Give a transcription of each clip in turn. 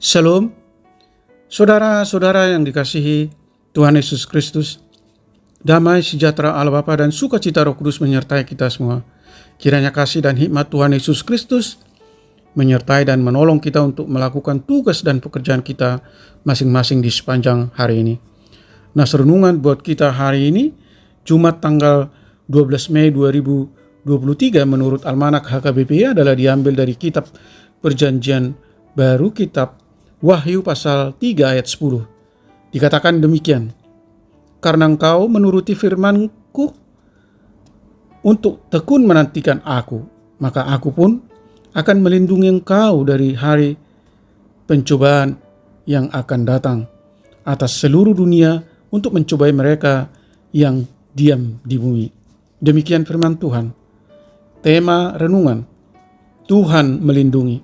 Shalom, saudara-saudara yang dikasihi Tuhan Yesus Kristus. Damai sejahtera Allah Bapa dan sukacita Roh Kudus menyertai kita semua. Kiranya kasih dan hikmat Tuhan Yesus Kristus menyertai dan menolong kita untuk melakukan tugas dan pekerjaan kita masing-masing di sepanjang hari ini. Nah, renungan buat kita hari ini, Jumat tanggal 12 Mei 2023 menurut Almanak HKBP adalah diambil dari kitab Perjanjian Baru, kitab Wahyu pasal 3 ayat 10. Dikatakan demikian, karena engkau menuruti firman-Ku untuk tekun menantikan Aku, maka Aku pun akan melindungi engkau dari hari pencobaan yang akan datang atas seluruh dunia untuk mencobai mereka yang diam di bumi. Demikian firman Tuhan. Tema renungan, Tuhan melindungi.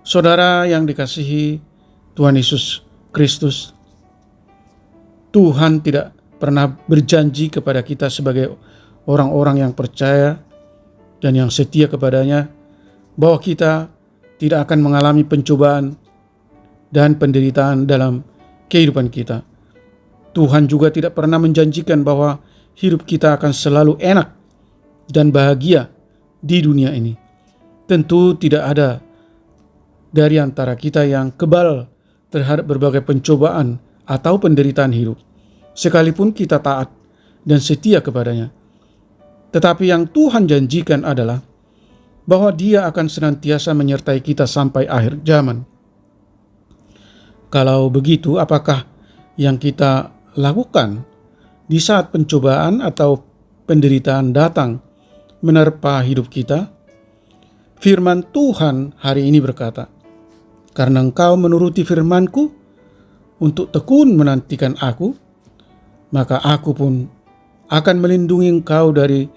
Saudara yang dikasihi Tuhan Yesus Kristus, Tuhan tidak pernah berjanji kepada kita sebagai orang-orang yang percaya dan yang setia kepadanya bahwa kita tidak akan mengalami pencobaan dan penderitaan dalam kehidupan kita. Tuhan juga tidak pernah menjanjikan bahwa hidup kita akan selalu enak dan bahagia di dunia ini. Tentu tidak ada dari antara kita yang kebal terhadap berbagai pencobaan atau penderitaan hidup, sekalipun kita taat dan setia kepadanya. Tetapi yang Tuhan janjikan adalah bahwa Dia akan senantiasa menyertai kita sampai akhir zaman. Kalau begitu, apakah yang kita lakukan di saat pencobaan atau penderitaan datang menerpa hidup kita? Firman Tuhan hari ini berkata, karena engkau menuruti firman-Ku untuk tekun menantikan Aku, maka Aku pun akan melindungi engkau dari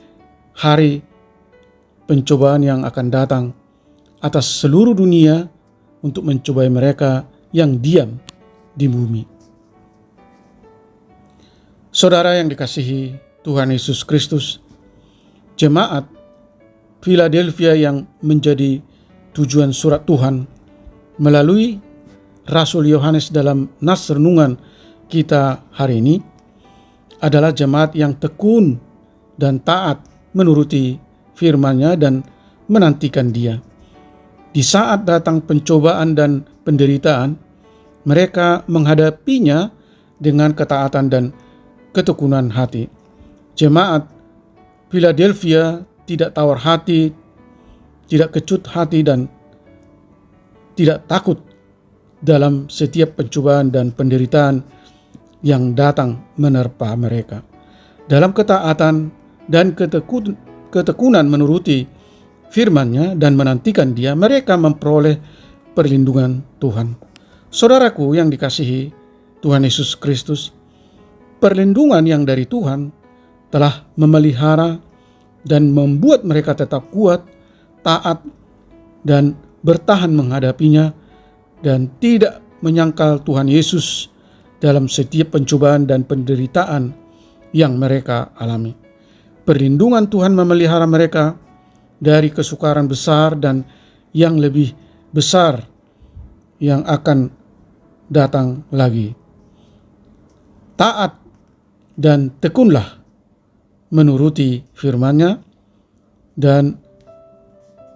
hari pencobaan yang akan datang atas seluruh dunia untuk mencobai mereka yang diam di bumi. Saudara yang dikasihi Tuhan Yesus Kristus, jemaat Philadelphia yang menjadi tujuan surat Tuhan melalui Rasul Yohanes dalam nas renungan kita hari ini adalah jemaat yang tekun dan taat menuruti firman-Nya dan menantikan Dia. Di saat datang pencobaan dan penderitaan, mereka menghadapinya dengan ketaatan dan ketekunan hati. Jemaat Philadelphia tidak tawar hati, tidak kecut hati, dan tidak takut dalam setiap pencobaan dan penderitaan yang datang menerpa mereka. Dalam ketaatan dan ketekunan menuruti firman-Nya dan menantikan Dia, mereka memperoleh perlindungan Tuhan. Saudaraku yang dikasihi Tuhan Yesus Kristus, perlindungan yang dari Tuhan telah memelihara dan membuat mereka tetap kuat, taat, dan bertahan menghadapinya dan tidak menyangkal Tuhan Yesus dalam setiap pencobaan dan penderitaan yang mereka alami. Perlindungan Tuhan memelihara mereka dari kesukaran besar dan yang lebih besar yang akan datang lagi. Taat dan tekunlah menuruti firman-Nya dan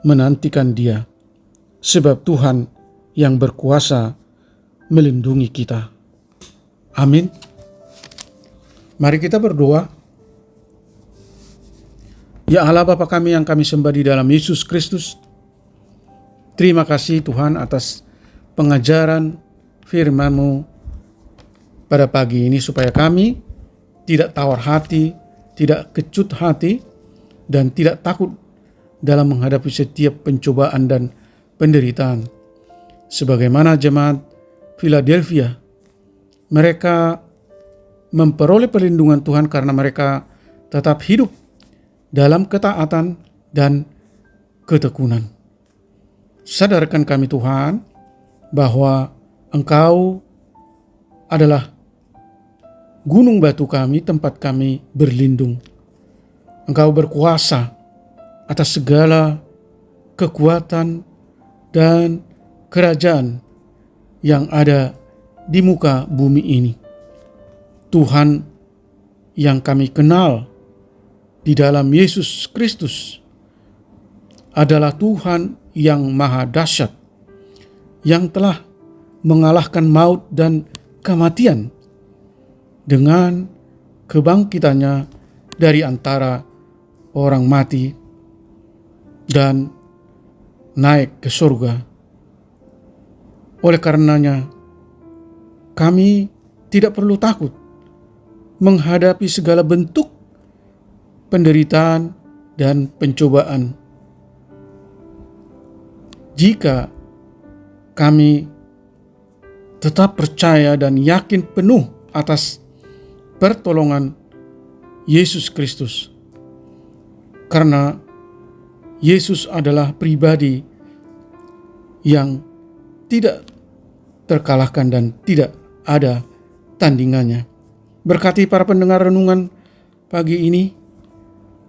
menantikan Dia, sebab Tuhan yang berkuasa melindungi kita. Amin. Mari kita berdoa. Ya Allah Bapa kami yang kami sembah di dalam Yesus Kristus, terima kasih Tuhan atas pengajaran firman-Mu pada pagi ini supaya kami tidak tawar hati, tidak kecut hati, dan tidak takut dalam menghadapi setiap pencobaan dan penderitaan. Sebagaimana jemaat Philadelphia, mereka memperoleh perlindungan Tuhan karena mereka tetap hidup dalam ketaatan dan ketekunan. Sadarkan kami Tuhan bahwa Engkau adalah gunung batu kami, tempat kami berlindung. Engkau berkuasa atas segala kekuatan dan kerajaan yang ada di muka bumi ini. Tuhan yang kami kenal di dalam Yesus Kristus adalah Tuhan yang maha dahsyat, yang telah mengalahkan maut dan kematian dengan kebangkitannya dari antara orang mati dan naik ke surga. Oleh karenanya, kami tidak perlu takut menghadapi segala bentuk penderitaan dan pencobaan. Jika kami tetap percaya dan yakin penuh atas pertolongan Yesus Kristus, karena Yesus adalah pribadi yang tidak terkalahkan dan tidak ada tandingannya. Berkati para pendengar renungan pagi ini,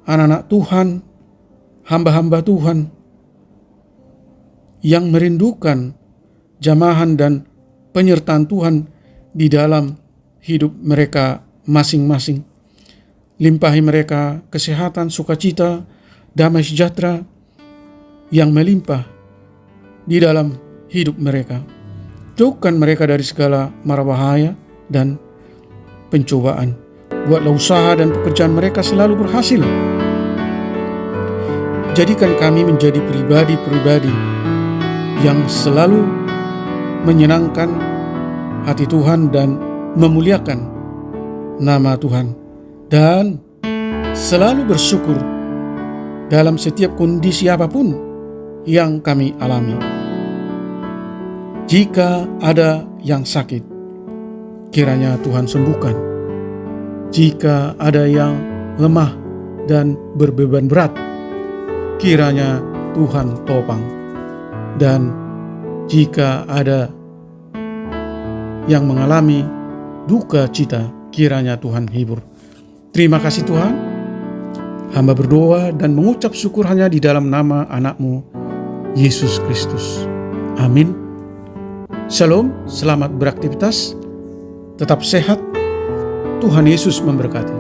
anak-anak Tuhan, hamba-hamba Tuhan yang merindukan jamahan dan penyertaan Tuhan di dalam hidup mereka masing-masing. Limpahi mereka kesehatan, sukacita, damai sejahtera yang melimpah di dalam hidup mereka. Jauhkan mereka dari segala mara bahaya dan pencobaan. Buatlah usaha dan pekerjaan mereka selalu berhasil. Jadikan kami menjadi pribadi-pribadi yang selalu menyenangkan hati Tuhan dan memuliakan nama Tuhan, dan selalu bersyukur dalam setiap kondisi apapun yang kami alami. Jika ada yang sakit, kiranya Tuhan sembuhkan. Jika ada yang lemah dan berbeban berat, kiranya Tuhan topang. Dan jika ada yang mengalami duka cita, kiranya Tuhan hibur. Terima kasih Tuhan. Hamba berdoa dan mengucap syukur hanya di dalam nama anak-Mu, Yesus Kristus. Amin. Shalom, selamat beraktivitas, tetap sehat, Tuhan Yesus memberkati.